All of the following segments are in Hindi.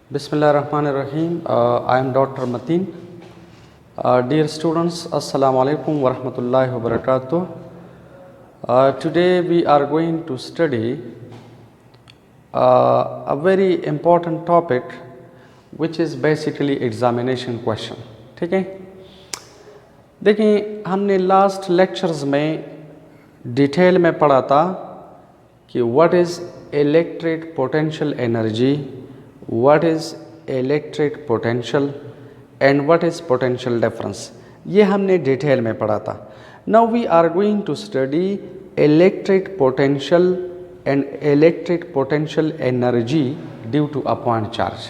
Bismillahirrahmanirrahim. I am Dr. Mateen. Dear students, Assalamu alaikum wa rahmatullahi wa barakatuh. Today we are going to study a very important topic which is basically examination question. ठीक है, देखिए हमने लास्ट लेक्चर्स में डिटेल में पढ़ा था कि what is electric potential energy, what is electric potential and what is potential difference, ये हमने डिटेल में पढ़ा था. Now we are going to study electric potential and electric potential energy due to a point charge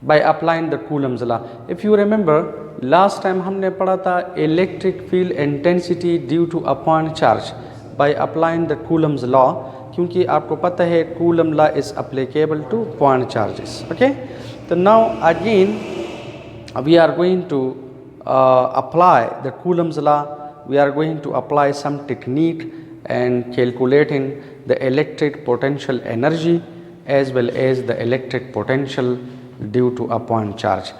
by applying the Coulomb's law. If you remember last time हमने पढ़ा था electric field intensity due to a point charge by applying the Coulomb's law, क्योंकि आपको पता है Coulomb law is applicable to point charges. Okay, तो now again we are going to apply the Coulomb's law. We are going to apply some technique and calculating the electric potential energy as well as the electric potential due to a point charge.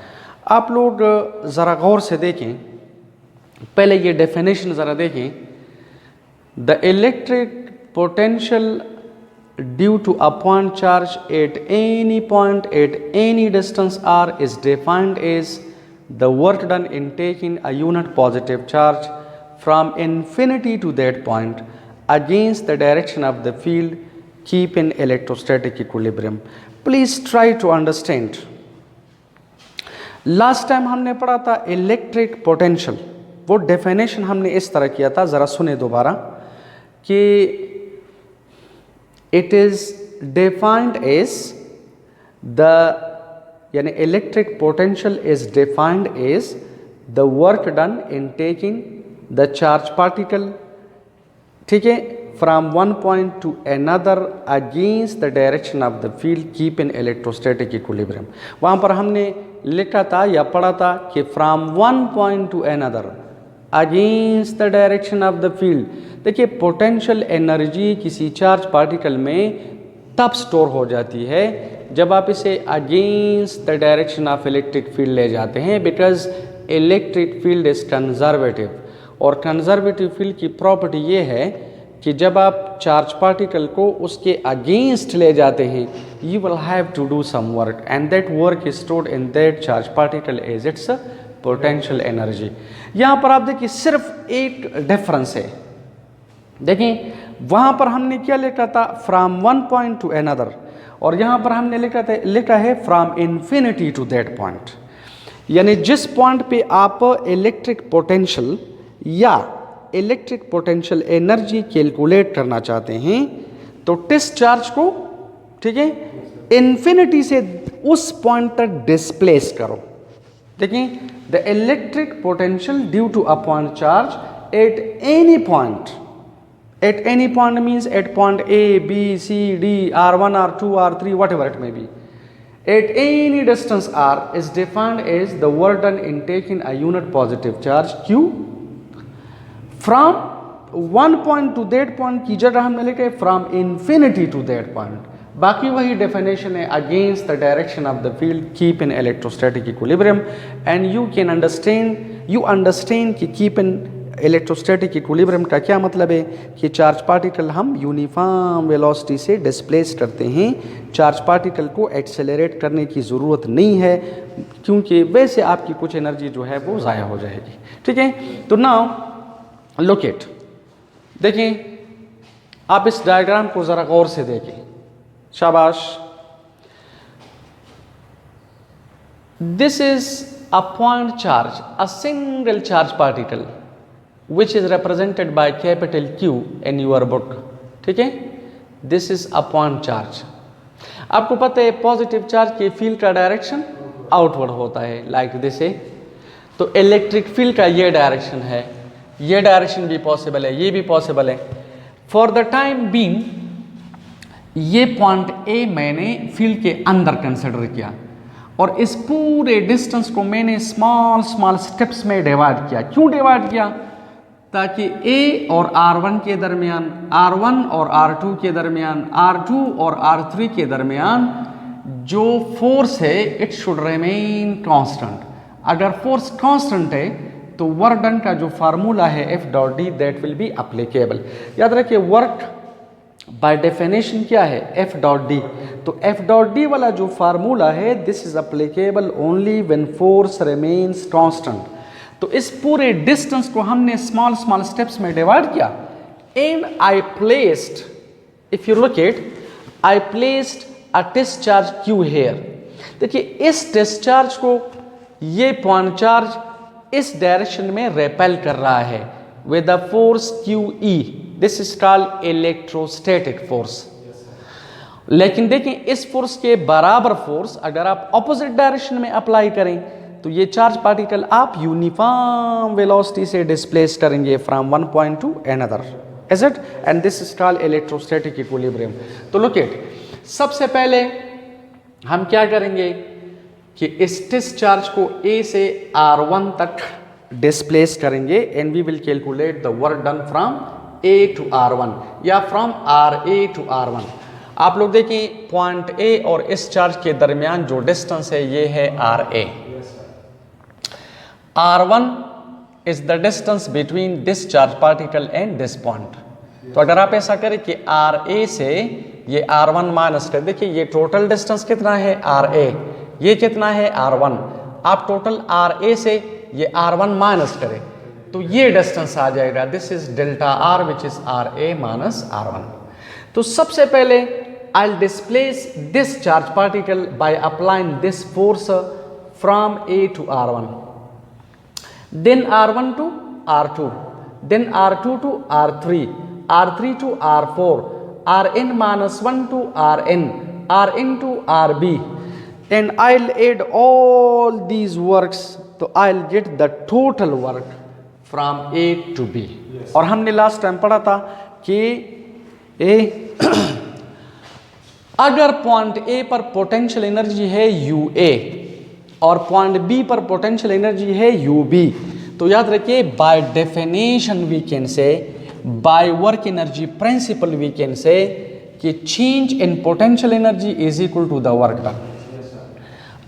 आप लोग ज़रा गौर से देखें, पहले ये डेफिनेशन ज़रा देखें. The electric potential due to a point charge at any point at any distance r is defined as the work done in taking a unit positive charge from infinity to that point against the direction of the field keeping electrostatic equilibrium. Please try to understand. Last time हमने पढ़ा था इलेक्ट्रिक पोटेंशियल, वो डेफिनेशन हमने इस तरह किया था, ज़रा सुने दोबारा कि it is defined as the यानी electric potential is defined as the work done in taking the charge particle, ठीक है, from one point to another against the direction of the field keeping electrostatic equilibrium. वहाँ पर हमने लिखा था या पढ़ा था कि from one point to another against the direction of the field. देखिए पोटेंशियल एनर्जी किसी चार्ज पार्टिकल में तब स्टोर हो जाती है जब आप इसे against the direction of electric field ले जाते हैं, because electric field is conservative. और कंजर्वेटिव फील्ड की प्रॉपर्टी ये है कि जब आप चार्ज पार्टिकल को उसके अगेंस्ट ले जाते हैं you will have to do some work and that work is stored in that charge particle as its potential energy. यहाँ पर आप देखिए सिर्फ एक डिफरेंस है. देखिए वहाँ पर हमने क्या लिखा था, from one point to another, और यहाँ पर हमने लिखा है from infinity to that point. यानी जिस पॉइंट पे आप इलेक्ट्रिक पोटेंशियल या इलेक्ट्रिक पोटेंशियल एनर्जी कैलकुलेट करना चाहते हैं तो टेस्ट चार्ज को, ठीक है, इन्फिनिटी से उस पॉइंट तक डिस्प्लेस करो. देखिए the electric potential due to a point charge at any point, at any point means at point A B C D r1 r2 r3 whatever it may be, at any distance r is defined as the work done in taking a unit positive charge q from one point to that point की जगह हमने लिखा है from infinity to that point. बाकी वही डेफिनेशन है, against the direction of the field keep in electrostatic equilibrium. And you can understand कि कीप इन इलेक्ट्रोस्टैटिक इक्विलिब्रियम का क्या मतलब है कि चार्ज पार्टिकल हम यूनिफॉर्म वेलोसिटी से डिस्प्लेस करते हैं. चार्ज पार्टिकल को एक्सेलरेट करने की ज़रूरत नहीं है क्योंकि वैसे आपकी कुछ एनर्जी जो है वो ज़ाया हो जाएगी. ठीक है, तो नाउ लुक इट. देखिए आप इस डायग्राम को ज़रा गौर से देखें. शाबाश. This is a point charge, a single charge particle which is represented by capital Q in your book. ठीक है, this is a point charge. आपको पता है पॉजिटिव चार्ज के फील्ड का डायरेक्शन आउटवर्ड होता है, लाइक दिस है. तो इलेक्ट्रिक फील्ड का ये डायरेक्शन है, ये डायरेक्शन भी पॉसिबल है, ये भी पॉसिबल है. फॉर द टाइम बीइंग ये पॉइंट ए मैंने फील्ड के अंदर कंसिडर किया और इस पूरे डिस्टेंस को मैंने स्मॉल स्टेप्स में डिवाइड किया. क्यों डिवाइड किया? ताकि A और R1 के दरमियान, R1 और R2 के दरमियान, R2 और R3 के दरमियान जो फोर्स है इट शुड रिमेन कांस्टेंट। अगर फोर्स कांस्टेंट है तो वर्क डन का जो फार्मूला है F dot D that will be applicable. याद रखिए वर्क बाय डेफिनेशन क्या है, एफ डॉट डी। तो एफ डॉट डी वाला जो फार्मूला है this is applicable only when force remains constant. तो इस पूरे डिस्टेंस को हमने स्मॉल स्मॉल स्टेप्स में डिवाइड किया and I placed, if you look it, I placed a discharge Q here. देखिए इस डिस्चार्ज को ये पॉइंट चार्ज इस डायरेक्शन में रेपेल कर रहा है with the force Q E. This is called electrostatic force. लेकिन देखें इस फोर्स के बराबर फोर्स अगर आप ऑपोजिट डायरेक्शन में अप्लाई करें तो ये चार्ज पार्टिकल आप यूनिफॉर्म वेलोसिटी से डिस्प्लेस करेंगे from one point to another, is it, and this is called electrostatic equilibrium. तो लुक इट, सबसे पहले हम क्या करेंगे कि इस डिस्चार्ज को ए से R1 तक डिस्प्लेस करेंगे and we will calculate the work done from A to R1 या फ्रॉम RA टू R1। आप लोग देखें पॉइंट A और इस चार्ज के दरमियान जो डिस्टेंस है ये है RA। R1 is the distance between this charge particle and this point. तो अगर आप ऐसा करें कि RA से ये R1 माइनस कर, देखिए ये टोटल डिस्टेंस कितना है RA, ये कितना है R1, आप टोटल RA से ये R1 माइनस करें तो ये डिस्टेंस आ जाएगा, this is delta R which is RA minus R1। तो सबसे पहले I will displace this charge particle by applying this force from A to R1, then R1 to R2, then R2 to R3, R3 to R4, Rn minus 1 to Rn, Rn to Rb, and I'll add all these works, तो I'll get the total work from A to B। और हमने लास्ट टाइम पढ़ा था कि अगर पॉइंट A पर पोटेंशियल एनर्जी है UA और पॉइंट B पर पोटेंशियल एनर्जी है UB, तो याद रखिए by definition we can say, by work energy principle we can say कि change in potential energy is equal to the work done.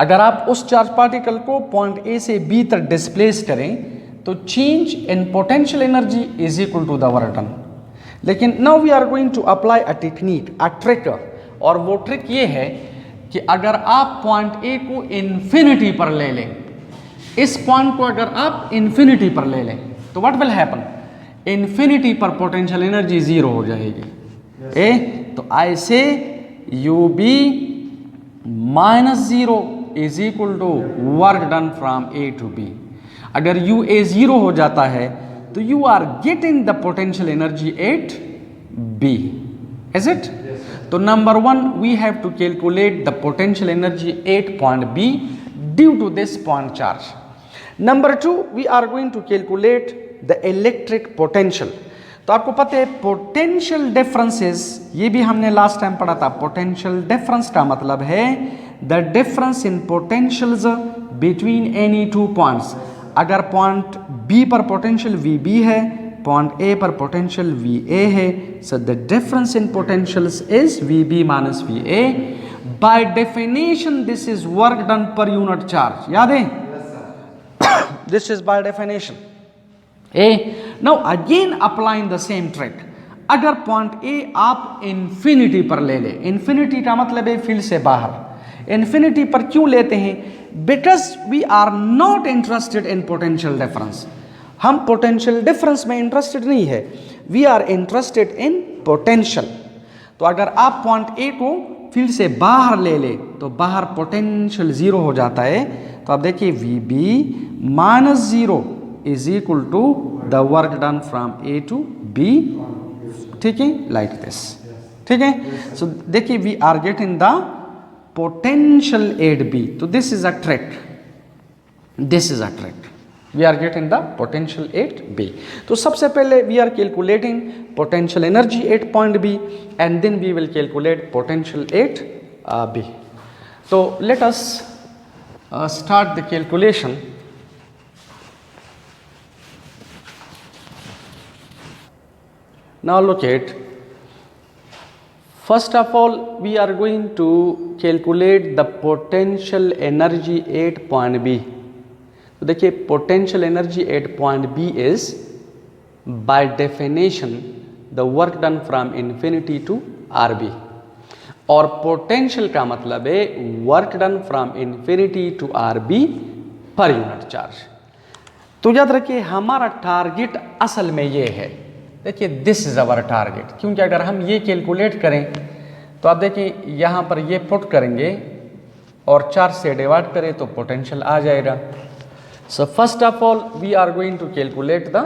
अगर आप उस चार्ज पार्टिकल को पॉइंट A से B तक डिस्प्लेस करें तो change in potential energy is equal to the work done. लेकिन now we are going to apply a technique, a trick, और वो ट्रिक ये है कि अगर आप पॉइंट A को इन्फिनिटी पर ले लें, इस पॉइंट को अगर आप इन्फिनिटी पर ले लें तो व्हाट विल हैपन, इन्फिनिटी पर पोटेंशियल एनर्जी जीरो हो जाएगी। तो I say UB minus zero is equal to work done from A to B। अगर UA जीरो हो जाता है तो you are getting the potential energy at B, is it. तो number one we have to calculate the potential energy at point B due to this point charge. Number two we are going to calculate the electric potential. तो आपको पता है पोटेंशियल डिफरेंसेस, ये भी हमने लास्ट टाइम पढ़ा था। पोटेंशियल डिफरेंस का मतलब है the difference in potentials between any two points. अगर पॉइंट B पर पोटेंशियल VB है, पॉइंट A पर पोटेंशियल VA है, so the difference in potentials is VB minus VA। By definition this is work done पर यूनिट चार्ज, याद है, this is by definition. Now again applying the same trick. अगर पॉइंट A आप इंफिनिटी पर ले ले, इंफिनिटी का मतलब है फील्ड से बाहर। इंफिनिटी पर क्यों लेते हैं? Because we are not interested in potential difference. हम पोटेंशियल डिफरेंस में इंटरेस्टेड नहीं है, we are interested in potential. तो अगर आप पॉइंट A को फील्ड से बाहर ले ले तो बाहर पोटेंशियल जीरो हो जाता है। तो आप देखिए VB minus zero is equal to the work done from A to B, ठीक है, लाइक दिस, ठीक है। सो देखिए we are getting the potential at B। तो this is a trick, this is a trick, we are getting the potential at B। तो सबसे पहले we are calculating potential energy at point B and then we will calculate potential at B। तो let us start the calculation. Now look at First of all, we are going to calculate the potential energy at point B. तो देखिए potential energy at point B is by definition the work done from infinity to RB. और potential का मतलब है work done from infinity to RB per unit charge. तो याद रखिए हमारा टारगेट असल में ये है, देखिए दिस इज अवर टारगेट, क्योंकि अगर हम ये कैलकुलेट करें तो आप देखिए यहाँ पर ये पुट करेंगे और 4 से डिवाइड करें तो पोटेंशियल आ जाएगा. So first of all we are going to calculate the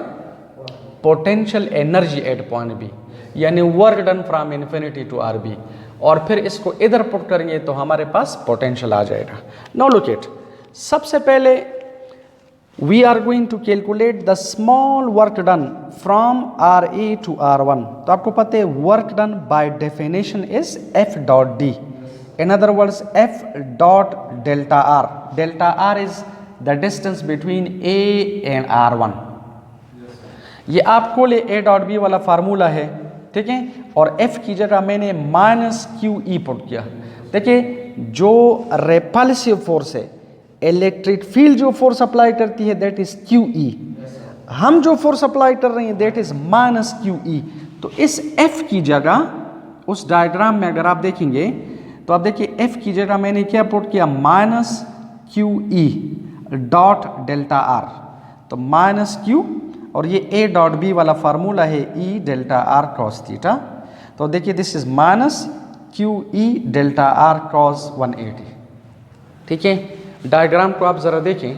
potential energy at point B, यानी work done from infinity to R B, और फिर इसको इधर पुट करेंगे तो हमारे पास पोटेंशियल आ जाएगा. नाउ लुक इट, सबसे पहले we are going to calculate the small work done from RA to R1. तो आपको पता है work done by definition is F dot D. In other words, F dot delta R. Delta R is the distance between A and R1. ये आपको ले A dot B वाला फार्मूला है, ठीक है, और F की जगह मैंने माइनस QE पुट किया. देखिए जो रेपल्सिव फोर्स है, इलेक्ट्रिक फील्ड जो फोर्स अप्लाई करती है दैट इज QE, हम जो फोर्स अप्लाई कर रहे हैं दैट इज माइनस QE. तो इस F की जगह उस डायग्राम में अगर आप देखेंगे तो आप देखिए F की जगह मैंने क्या पुट किया, minus QE dot delta R. तो माइनस Q और ये A डॉट B वाला फार्मूला है E delta R cross theta. तो देखिए this is minus QE delta R cross 180. ठीक है, डायग्राम को आप जरा देखें.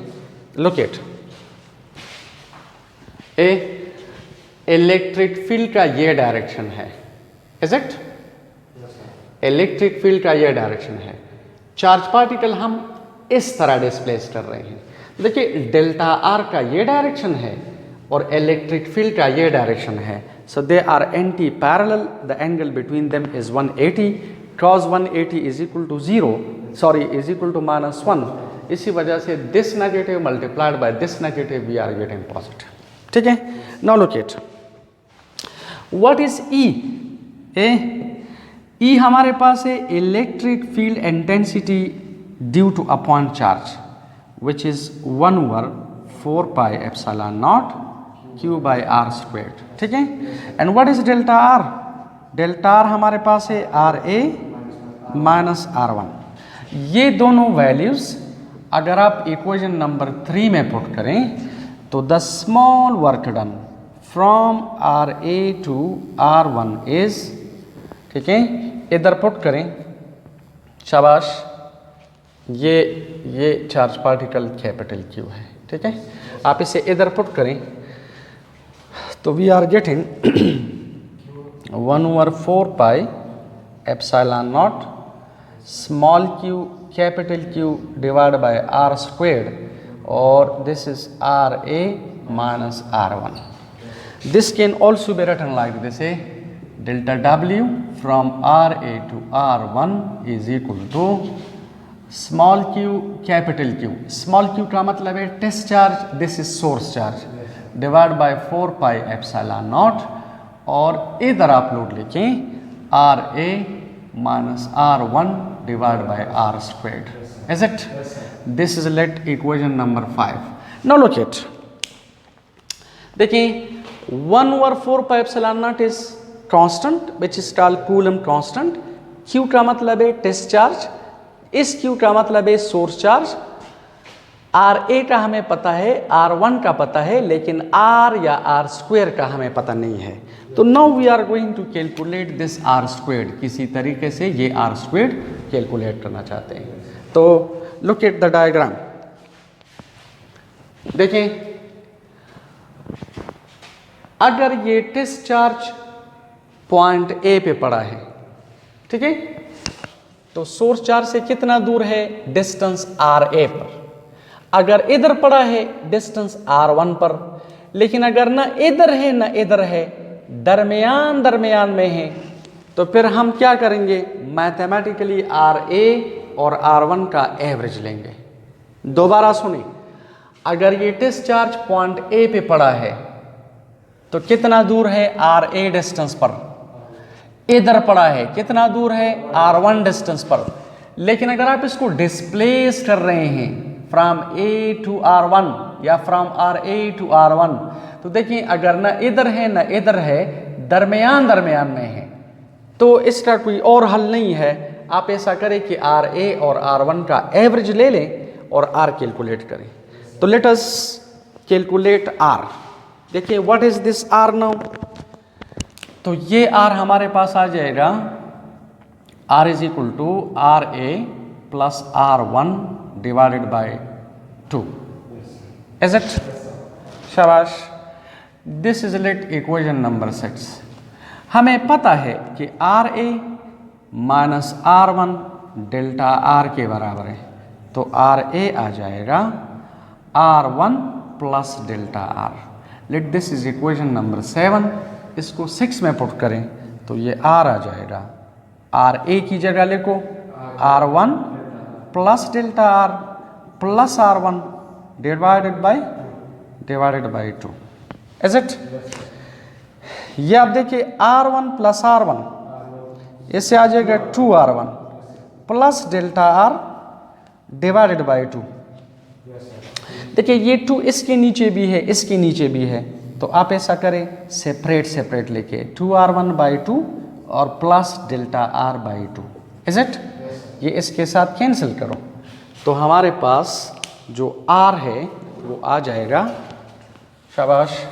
Look at, A electric field का ये डायरेक्शन है, इज इट? इलेक्ट्रिक फील्ड का ये डायरेक्शन है. चार्ज पार्टिकल हम इस तरह डिस्प्लेस कर रहे हैं. देखिए डेल्टा आर का ये डायरेक्शन है और इलेक्ट्रिक फील्ड का ये डायरेक्शन है. So they are anti parallel, the angle between them is 180. Cos 180 is equal to 0, sorry is equal to minus 1. इसी वजह से this negative multiplied by this negative we are getting positive. ठीक है, now look it, what is E? E हमारे पास है electric field intensity due to a point charge which is 1/4 pi epsilon naught Q by R squared. ठीक है, and what is delta R? Delta R हमारे पास है RA माइनस R1. ये दोनों वैल्यूज अगर आप इक्वेशन नंबर 3 में पुट करें तो the small work done from RA to R1 is, ठीक है, इधर पुट करें, शाबाश, ये चार्ज पार्टिकल कैपिटल Q है. ठीक है, आप इसे इधर पुट करें तो we are getting 1/4 pi epsilon naught small q capital Q divide by R squared, और this is RA minus R1. This can also be written like this, delta W from RA to R1 is equal to small q capital Q. Small q का मतलब है test charge, this is source charge, divide by 4 pi epsilon naught, और इधर आप लोग लिखें RA minus R1 divide by R squared. Is it? This is let equation number 5. Now look it, देखिए 1/4 pi epsilon not is constant which is called coulomb constant. Q का मतलब है टेस्ट चार्ज, इस Q का मतलब है सोर्स चार्ज. RA का हमें पता है, R1 का पता है, लेकिन R या R स्क्वेयर का हमें पता नहीं है. तो now we are going to calculate this R square. किसी तरीके से ये R स्क्वेयर कैलकुलेट करना चाहते हैं. तो लुक एट द डायग्राम. देखें, अगर ये टेस्ट चार्ज पॉइंट A पे पड़ा है, ठीक है, तो सोर्स चार्ज से कितना दूर है? डिस्टेंस RA पर. अगर इधर पड़ा है डिस्टेंस R1 पर, लेकिन अगर ना इधर है ना इधर है, दरमियान में है, तो फिर हम क्या करेंगे? मैथमेटिकली RA और R1 का एवरेज लेंगे. दोबारा सुने, अगर ये टेस्ट चार्ज पॉइंट A पे पड़ा है तो कितना दूर है RA डिस्टेंस पर? इधर पड़ा है, कितना दूर है, r1 डिस्टेंस पर। लेकिन अगर आप इसको डिस्प्लेस कर रहे हैं फ्रॉम a टू r1 या फ्रॉम ra टू r1, तो देखिए अगर ना इधर है ना इधर है, दरमियान दरमियान में है, तो इसका कोई और हल नहीं है। आप ऐसा करें कि ra और r1 का एवरेज ले लें और r कैलकुलेट करें। तो लेट अस कैलकुलेट r। देखिए what is this r now, तो ये r हमारे पास आ जाएगा, r is equal to ra plus r1 divided by 2, is it? शाबाश, this is let equation number 6। हमें पता है कि ra minus r1 delta r के बराबर है, तो ra आ जाएगा r1 plus delta r। Let this is equation number 7। इसको 6 में पुट करें तो ये r आ जाएगा, ra की जगह लिखो r1 plus delta r plus r1 divided by 2, is it? ये आप देखिए r1 प्लस r1, इससे आ जाएगा 2r1 plus delta r divided by 2। देखिए ये 2 इसके नीचे भी है, इसके नीचे भी है, तो आप ऐसा करें सेपरेट लेके 2r1 बाई 2 और plus delta r by 2, is it? ये इसके साथ कैंसिल करो, तो हमारे पास जो r है वो आ जाएगा, शाबाश,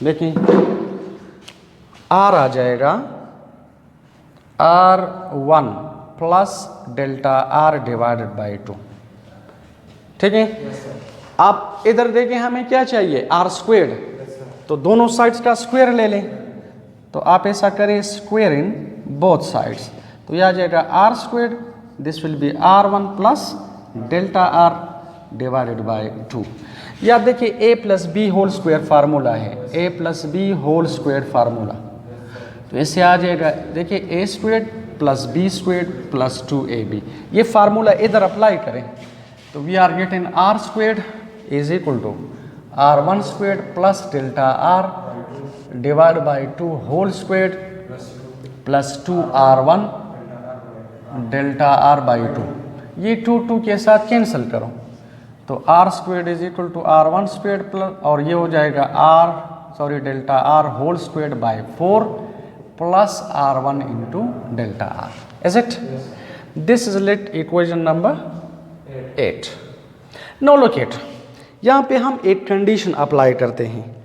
देखिए r आ जाएगा r1 plus delta r divided by 2, ठीक है? आप इधर देखें हमें क्या चाहिए, r स्क्वेयर्ड, तो दोनों साइड्स का स्क्वायर ले लें। तो आप ऐसा करें स्क्वायर इन बोथ साइड्स, तो यह आ जाएगा r squared, this will be r1 plus delta r divided by 2। ये आप देखिए a plus B whole square formula है, a plus B whole square formula, तो इससे आ जाएगा, देखिए a squared plus B squared plus 2ab। ये फार्मूला इधर अप्लाई करें तो we are getting r squared is equal to r1 squared plus delta r divide by 2 whole squared plus 2r1 delta r by 2। ये 2 के साथ कैंसिल करो, तो r squared is equal to r1 squared plus, और ये हो जाएगा delta r whole squared by 4 plus r1 into delta r, is it? This is let equation number 8। No look it, यहाँ पे हम एक कंडीशन अप्लाई करते हैं,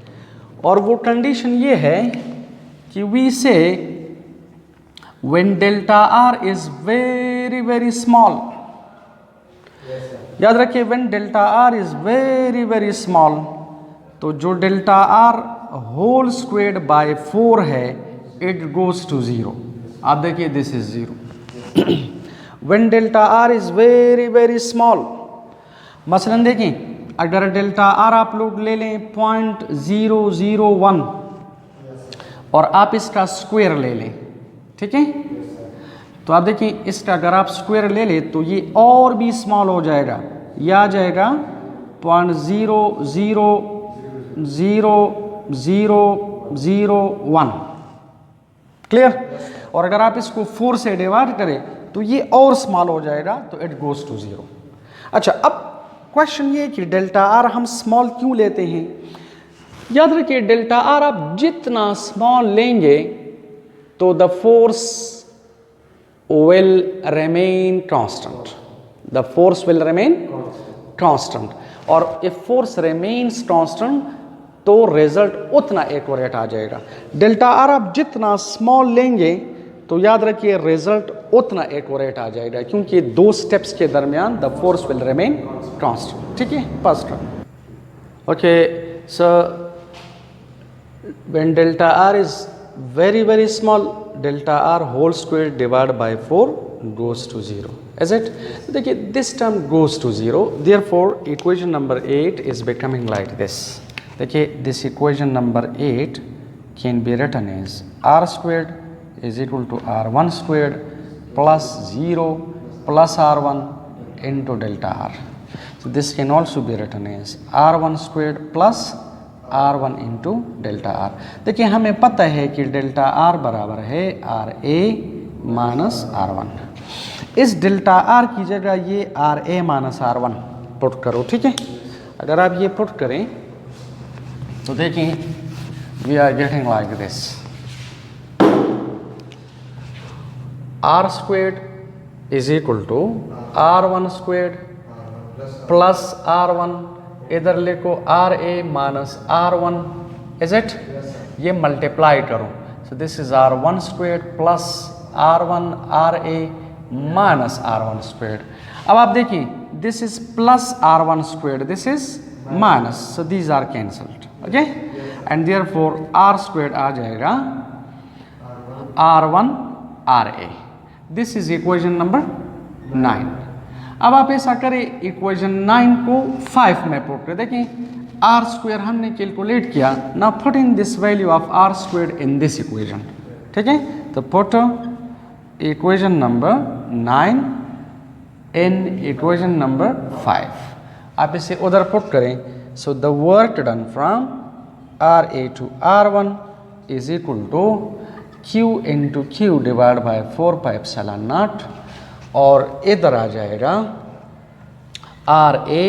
और वो कंडीशन ये है कि we say when delta r is very very small, याद रखिए when delta r is very very small, तो जो delta r whole squared by 4 है इट गोज टू 0। आप देखिए this is 0 when delta r is very very small. मसलन देखें अगर डेल्टा r आप लोग ले लें 0.001 और आप इसका स्क्वायर ले लें, ठीक है? तो आप देखिए इसका अगर आप स्क्वायर ले लें तो ये और भी स्मॉल हो जाएगा, यह आ जाएगा 0.00001, क्लियर? और अगर आप इसको 4 से डिवाइड करें तो ये और स्मॉल हो जाएगा, तो इट गोज टू 0। अच्छा, अब क्वेश्चन ये कि डेल्टा r हम स्मॉल क्यों लेते हैं? याद रखिए डेल्टा r आप जितना स्मॉल लेंगे तो the force will remain constant, the force will remain constant, और if force remains constant तो रिजल्ट उतना एक्यूरेट आ जाएगा। डेल्टा r आप जितना स्मॉल लेंगे तो याद रखिए रिजल्ट उतना एक्यूरेट आ जाएगा, क्योंकि 2 स्टेप्स के दरमियान the force will remain constant, ठीक है? First okay, so when delta r is very very small, delta r whole square divided by 4 goes to 0, is it? देखिए this term goes to 0, therefore equation number 8 is becoming like this। देखिए this equation number 8 can be written as r squared is equal to r1 squared plus 0 plus r1 into delta R. So this can also be written as R1 squared plus R1 into delta R. देखिए हमें पता है कि डेल्टा R बराबर है RA माइनस R1. इस डेल्टा R की जगह ये RA माइनस R1 पुट करो, ठीक है. अगर आप ये पुट करें तो देखिए we are getting like this. R squared is equal to R1 squared plus R1, इधर लिखो RA minus R1, is it. ये मल्टीप्लाई करो. So this is R1 square plus R1 RA minus R1 square. अब आप देखिए this is plus R1 square, this is minus, so these are cancelled. Okay, and therefore R square आ जाएगा R1 RA. This is equation number 9. अब आप ऐसा करें, इक्वेशन 9 को 5 में पुट कर देखें. R स्क्वेयर हमने कैलकुलेट किया. Now put in this value of R square in this equation, ठीक है. तो put equation number 9 in equation number 5. आप इसे उधर पुट करें. So the work done from RA to R1 is equal to Q into Q divide by 4 pi epsilon naught, और इधर आ जाएगा RA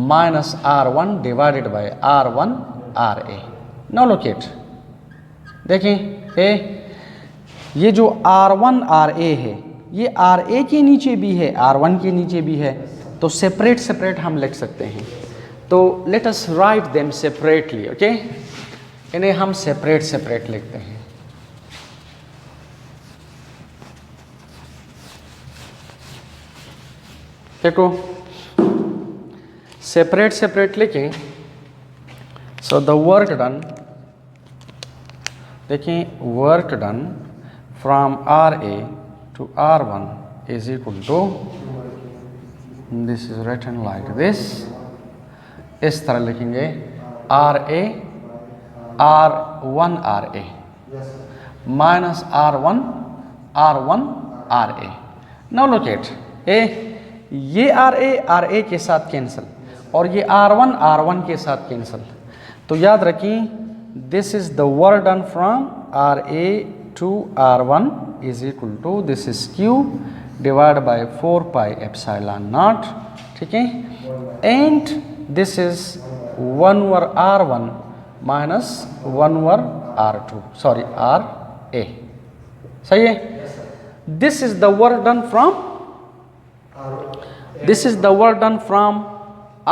minus R1 divided by R1 RA. Now look it, देखें ये जो R1 RA है ये RA के नीचे भी है, R1 के नीचे भी है, तो सेपरेट सेपरेट हम लिख सकते हैं. तो let us write them separately. Okay, इन्हें हम सेपरेट सेपरेट लिखते हैं. देखो सेपरेट सेपरेट लिखें. सो द वर्क डन, देखें work done from RA to R1 is equal to, this is written like this. इस तरह लिखेंगे RA R1 RA minus R1 RA. Now look it, ये RA के साथ कैंसिल और ये R1 के साथ कैंसिल. तो याद रखें this is the work done from RA to R1 is equal to, this is Q divide by 4 pi epsilon naught, ठीक है. And this is 1 over R1 minus 1 over R2, sorry RA. सही है. This is the work done from, this is the work done from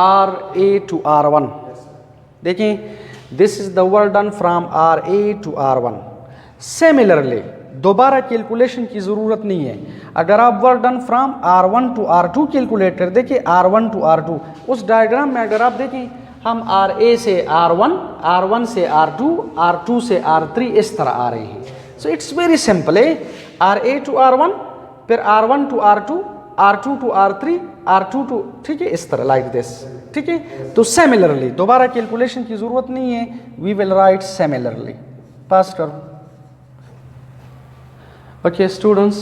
RA to R1. देखें this is the work done from RA to R1. Similarly दोबारा कैलकुलेशन की ज़रूरत नहीं है. अगर आप work done from R1 to R2 calculate कर देखिए, R1 टू R2 उस डायग्राम में अगर आप देखें हम RA से R1, R1 से R2, R2 से R3 इस तरह आ रहे हैं. सो इट्स वेरी सिंपल है. RA टू R1, फिर R1 to R2, R2 to R3, R2 to, ठीक है, इस तरह लाइक दिस, ठीक है. तो सिमिलरली दोबारा कैलकुलेशन की जरूरत नहीं है. We will write similarly. Pass करो. Okay students,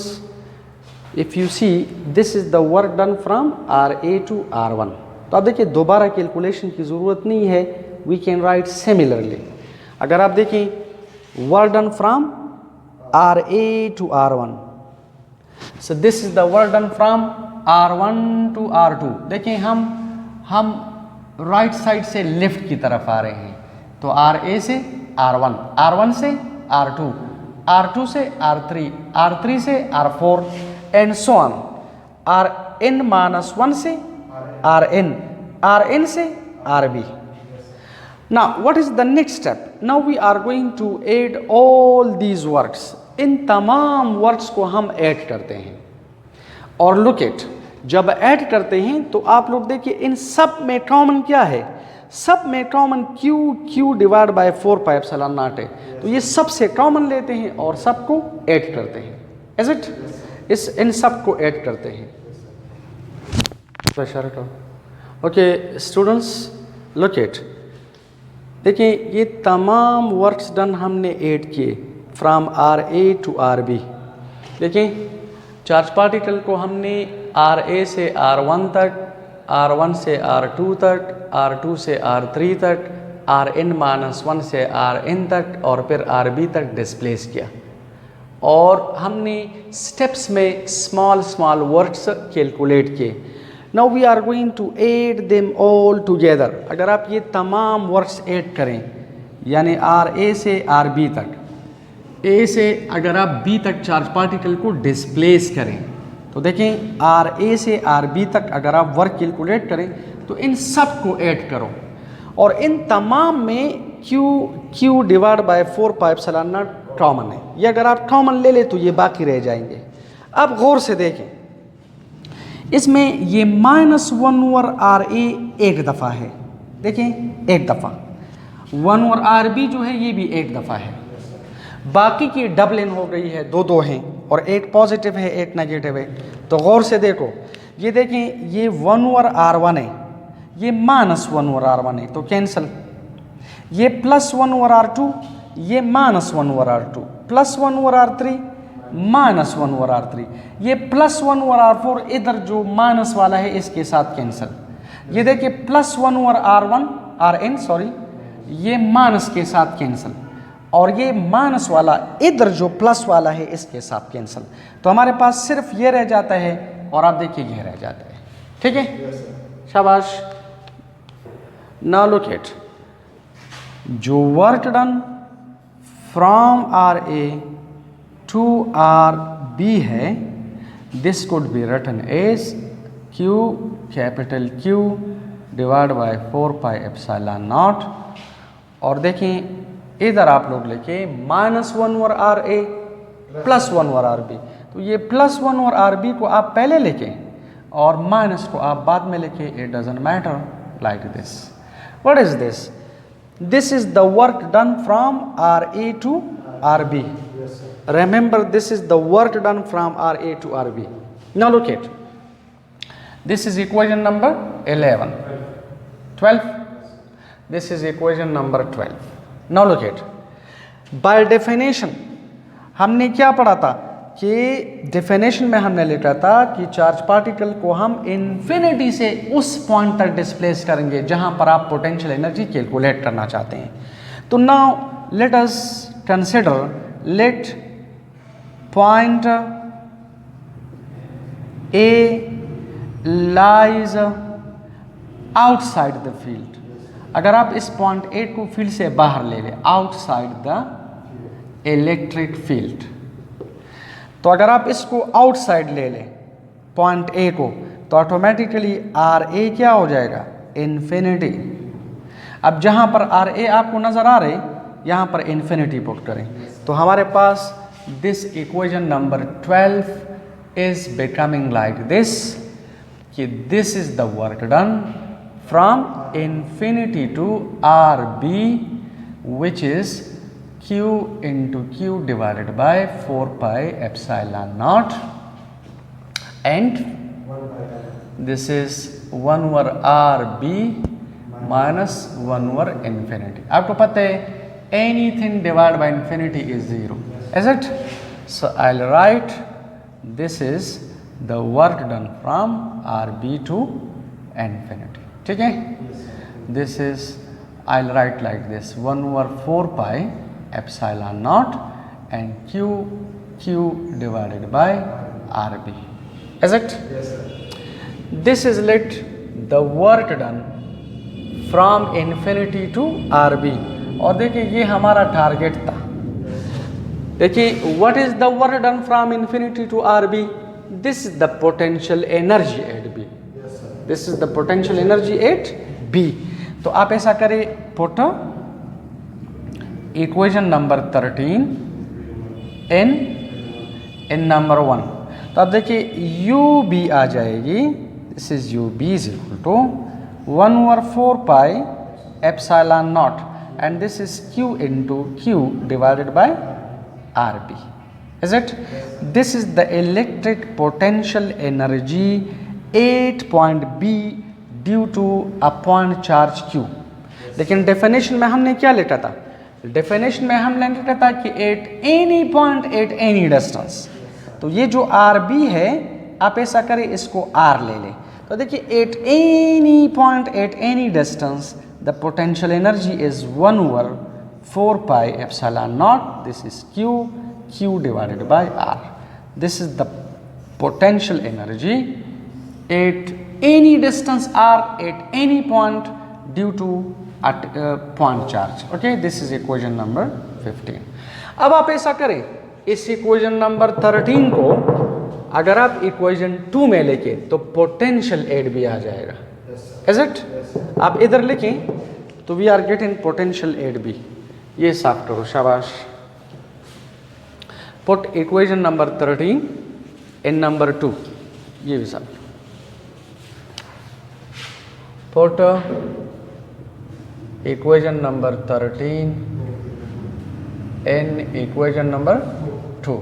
if you see this is the work done from RA to R1. तो आप देखिए दोबारा कैलकुलेशन की जरूरत नहीं है. We can write similarly. अगर आप देखें work done from RA to R1, so this is the work done from R1 to R2. देखिए हम राइट साइड से लेफ्ट की तरफ आ रहे हैं. तो RA से R1, R1 से R2, R2 से R3, R3 से R4 and so on. Rn minus 1 से Rn, Rn से RB. Now what is the next step? Now we are going to add all these works. इन तमाम वर्ड्स को हम ऐड करते हैं. और लुक इट, जब ऐड करते हैं तो आप लोग देखिए इन सब में कॉमन क्या है? सब में common Q divide by 4 pi epsilon not है. तो ये सबसे कॉमन लेते हैं और सबको ऐड करते हैं. Is it? इन सब को ऐड करते हैं. ओके स्टूडेंट्स, लुक इट, देखिए ये तमाम वर्ड्स डन हमने ऐड किए फ्रॉम RA टू RB. देखिए चार्ज पार्टिकल को हमने RA से R1 तक, R1 से R2 तक, R2 से R3 तक, Rn-1 से Rn तक और फिर Rb तक डिस्प्लेस किया। और हमने स्टेप्स में स्मॉल स्मॉल वर्ड्स कैलकुलेट किए। Now we are going to add them all together. अगर आप ये तमाम वर्ड्स ऐड करें, यानी RA से RB तक, A से अगर आप B तक चार्ज पार्टिकल को डिस्प्लेस करें, तो देखें RA से RB तक अगर आप वर्क कैलकुलेट करें तो इन सब को ऐड करो और इन तमाम में Q divide by 4 pi epsilon not common है। ये अगर आप कॉमन ले ले तो ये बाकी रह जाएंगे। अब गौर से देखें, इसमें ये -1 ओवर RA एक दफ़ा है, देखें एक दफ़ा, 1 ओवर RB जो है ये भी एक दफ़ा है, बाकी की डबल इन हो गई है, दो दो हैं और एक पॉजिटिव है एक नेगेटिव है। तो गौर से देखो, ये देखें ये 1 ओवर R1 है, ये -1 ओवर R1 है तो कैंसिल। ये +1 ओवर R2, ये -1 over R2, +1 over R3, -1 over R3, ये +1 ओवर R4, इधर जो माइनस वाला है इसके साथ कैंसिल। ये देखिए +1 ओवर Rn सॉरी, ये माइनस के साथ कैंसिल और ये माइनस वाला इधर जो प्लस वाला है इसके साथ कैंसिल। तो हमारे पास सिर्फ ये रह जाता है और आप देखिए ये रह जाता है। ठीक है, शाबाश। नाउ लुक एट, जो work done from RA to RB है, this could be written as Q capital Q divide by 4 pi epsilon naught. और देखें इधर आप लोग लेके -1 ओवर RA +1 ओवर RB, तो ये +1 ओवर RB को आप पहले लेके और माइनस को आप बाद में लेके, it doesn't matter, like this. What is this? This is the work done from RA to RB। Remember, this is the work done from RA to RB. Now look at, this is equation number 11, 12. This is equation number 12. Now look at, by definition हमने क्या पढ़ा था कि डेफिनेशन में हमने लिखा था कि चार्ज पार्टिकल को हम इन्फिनिटी से उस पॉइंट तक डिस्प्लेस करेंगे जहां पर आप पोटेंशियल एनर्जी कैलकुलेट करना चाहते हैं। तो now let us consider, let point A lies outside the field। अगर आप इस पॉइंट A को फील्ड से बाहर ले लें, आउटसाइड द इलेक्ट्रिक फील्ड, तो अगर आप इसको आउटसाइड ले लें पॉइंट A को, तो ऑटोमेटिकली RA क्या हो जाएगा? इन्फिनिटी। अब जहां पर RA आपको नजर आ रहे, यहां पर इन्फिनिटी पुट करें, तो हमारे पास this equation number 12 is becoming like this, कि this is the work done from infinity to RB, which is Q into Q divided by 4 pi epsilon naught, and this is 1 over RB minus 1 over infinity। आपको पता है anything divided by infinity is 0, is it? So I'll write this is the work done from RB to infinity। ठीक है, this is, I'll write like this, 1 over 4 pi epsilon naught and Q divided by RB, is it? Yes sir। This is let the work done from infinity to RB। और देखिए ये हमारा टारगेट था। देखिए what is the work done from infinity to RB? This is the potential energy at B। This is the potential energy at B। तो आप ऐसा करें, put equation number 13 in number 1। तो आप देखिए UB आ जाएगी, this is UB is equal to 1 over 4 pi epsilon naught and this is Q into Q divided by RB, is it? This is the electric potential energy at point B due to a point charge Q। लेकिन डेफिनेशन में हमने क्या लिखा था? डेफिनेशन में हमने लिखा था कि eight any point at any distance. तो ये जो RB है आप ऐसा करें, इसको R ले लें। तो देखिए eight any point at any distance the potential energy is 1/4 pi epsilon not, this is Q divided bye R। This is the potential energy eight any distance R eight any point due two point charge. Okay, this is equation number 15। अब आप ऐसा करें, इस इक्वेशन नंबर 13 को अगर आप इक्वेशन 2 में लेके तो पोटेंशियल एड भी आ जाएगा, इज इट? आप इधर लिखें तो we are getting potential at भी। ये साफ करो, शाबाश। Put equation number 13 in number 2, ये भी साफ। Put equation number 13 in equation number 2।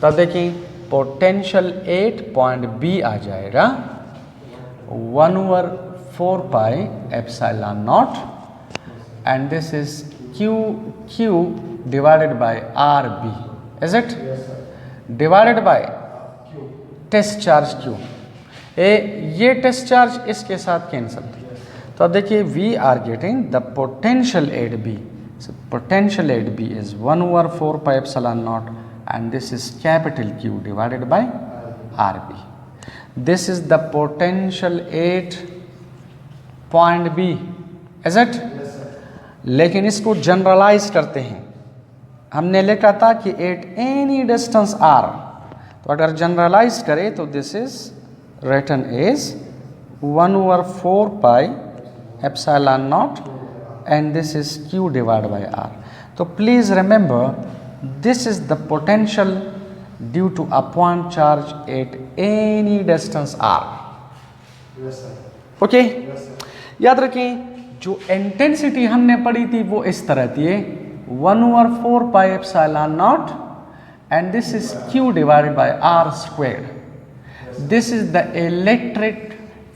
तब देखें पोटेंशियल 8 पॉइंट बी आ जाएगा 1/4 pi epsilon naught and this is Q divided by R B, is it? Divided by test charge Q। ये टेस्ट चार्ज इसके साथ कैंसिल। तो अब देखिए we are getting the potential at B. Potential at B is 1/4 pi epsilon naught and this is capital Q divided by RB. This is the potential at point B, is it? लेकिन इसको जनरलाइज करते हैं। हमने लिखा था कि एट एनी डिस्टेंस R, तो अगर जनरलाइज करें तो this is written as 1/4 pi epsilon naught and this is Q divided by R. So please remember this is the potential due to a point charge at any distance R. Yes sir. Okay? Yes sir. याद रखें जो इंटेंसिटी हमने पढ़ी थी वो इस तरह थी 1/4 pi epsilon naught and this is Q divided by R squared. This is the electric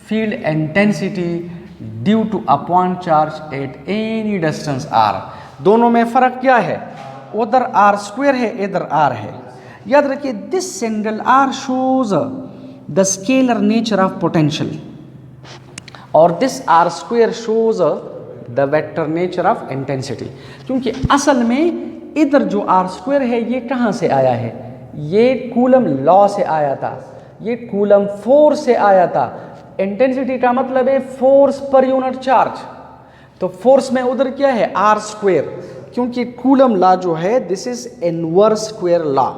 field intensity due to a point charge at any distance R। दोनों में फर्क क्या है? उधर R स्क्वायर है, इधर R है। याद रखिए this single R shows the scalar nature of potential और this R square shows the vector nature of intensity. क्योंकि असल में इधर जो R स्क्वायर है ये कहाँ से आया है? ये कूलम लॉ से आया था, ये कूलम फोर्स से आया था। इंटेंसिटी का मतलब है फोर्स पर यूनिट चार्ज। तो फोर्स में उधर क्या है? आर स्क्वेयर, क्योंकि कूलम लॉ जो है this is inverse square law.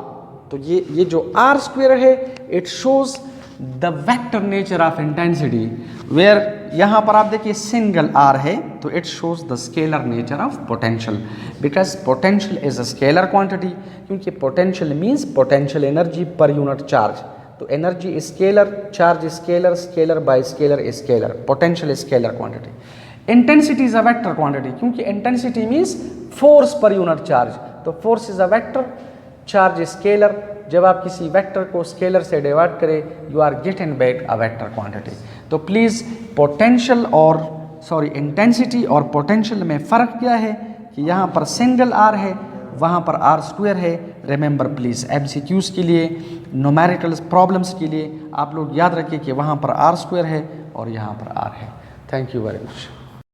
तो ये जो आर स्क्वेयर है it shows the vector nature of intensity, where यहाँ पर आप देखिए सिंगल आर है तो it shows the scalar nature of potential, because potential is a scalar quantity. क्योंकि potential means potential energy per unit charge. तो energy scalar, charge scalar, scalar by scalar scalar, potential scalar quantity. Intensity is a vector quantity, क्योंकि intensity means force per unit charge. तो force is a vector, charge scalar. जब आप किसी वेक्टर को स्केलर से डिवाइड करें you are getting back a vector quantity. तो प्लीज़ पोटेंशियल और इंटेंसिटी और पोटेंशियल में फ़र्क क्या है कि यहाँ पर सिंगल आर है, वहाँ पर आर स्क्वायर है। रिमेंबर प्लीज़ एमसीक्यूज़ के लिए, न्यूमेरिकल प्रॉब्लम्स के लिए आप लोग याद रखिए कि वहाँ पर आर स्क्वायर है और यहाँ पर आर है। Thank you very much.